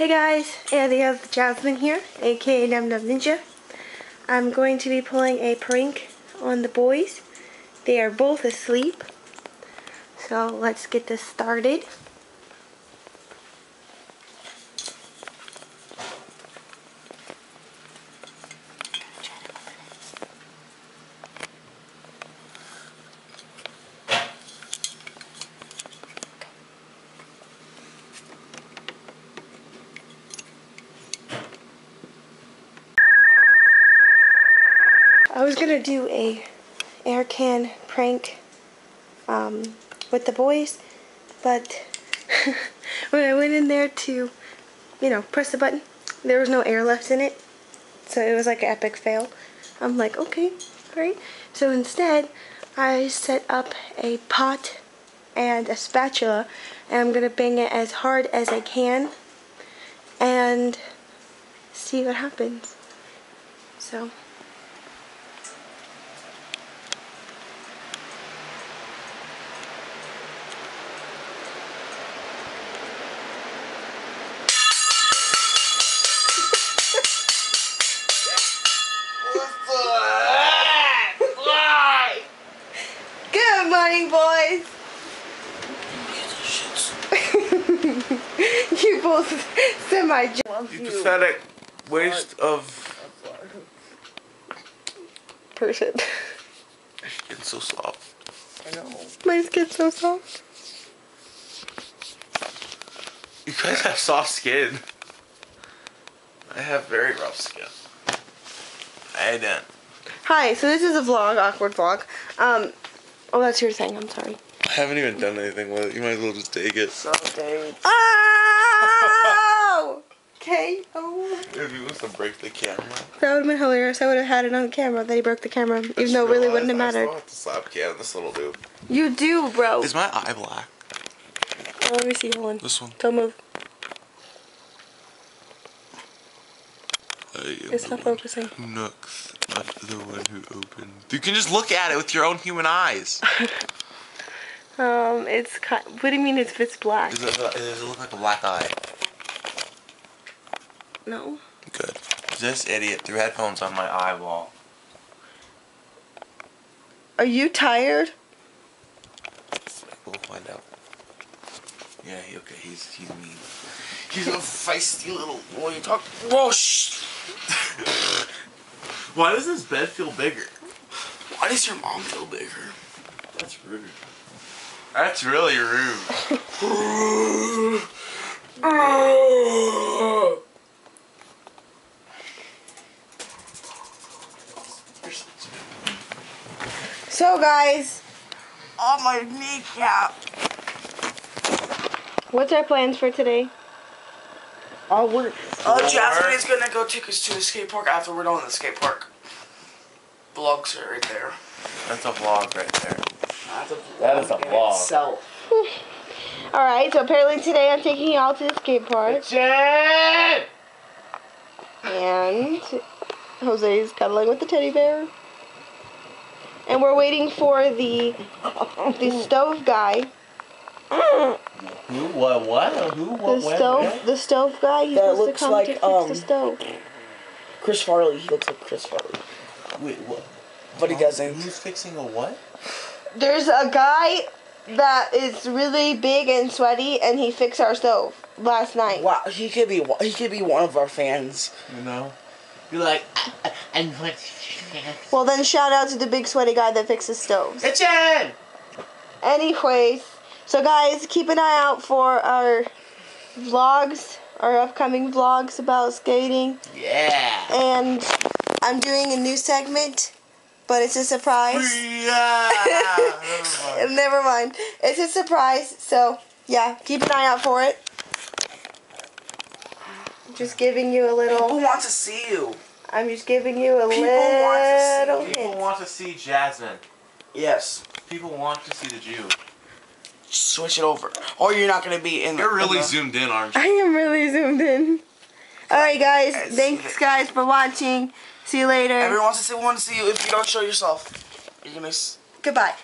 Hey guys, Andy of Jasmine here, aka Num Num Ninja. I'm going to be pulling a prank on the boys. They are both asleep, so let's get this started. I was gonna do a air can prank with the boys, but when I went in there to, press the button, there was no air left in it, so it was like an epic fail. I'm like, okay, alright. So instead, I set up a pot and a spatula, and I'm gonna bang it as hard as I can and see what happens. So. Good morning, boys. You both semi-jump. You pathetic waste of person. It's so soft. I know. My skin's so soft. You guys have soft skin. I have very rough skin. I don't. Hi, so this is a vlog, awkward vlog. Oh, that's your thing, I'm sorry. I haven't even done anything with it. You might as well just take it. Okay. Oh! Okay. Oh. If he was to break the camera. That would have been hilarious. I would have had it on camera that he broke the camera, even though it really wouldn't have mattered. I still have to slap can this little dude. You do, bro. Is my eye black? Oh, let me see, hold on. This one. Don't move. It's not focusing. Nux, not the one who opened. You can just look at it with your own human eyes. It's kind. What do you mean it's black? Does it look like a black eye? No. Good. This idiot threw headphones on my eyeball. Are you tired? We'll find out. Yeah, okay, he's mean. He's a feisty little boy. Whoa, shh! Why does this bed feel bigger? Why does your mom feel bigger? That's rude. That's really rude. So guys, on my kneecap. What's our plans for today? Jasmine is gonna go take us to the skate park after we're done with the skate park. Vlogs are right there. That's a vlog right there. That is a vlog. Alright, so apparently today I'm taking you all to the skate park. And Jose's cuddling with the teddy bear. And we're waiting for the stove guy. Who? What? Who? What? The stove guy. He's supposed to come to fix the stove. Chris Farley. He looks like Chris Farley. Wait, what? But he doesn't. Who's fixing a what? There's a guy that is really big and sweaty, and he fixed our stove last night. Wow, he could be one of our fans. You know, you're like, and what? Well, then shout out to the big sweaty guy that fixes stoves. Kitchen. Anyways, so guys, keep an eye out for our vlogs, our upcoming vlogs about skating. Yeah. And I'm doing a new segment, but it's a surprise. Yeah. Never mind. It's a surprise, so yeah, keep an eye out for it. Just giving you a little. People want to see you. I'm just giving you a little hint. People want to see Jasmine. Yes. People want to see the Jew. Switch it over, or you're not gonna be in. You're really zoomed in, aren't you? I am really zoomed in. Alright guys, thanks guys for watching. See you later. Everyone wants to see you if you don't show yourself. You're gonna. Goodbye.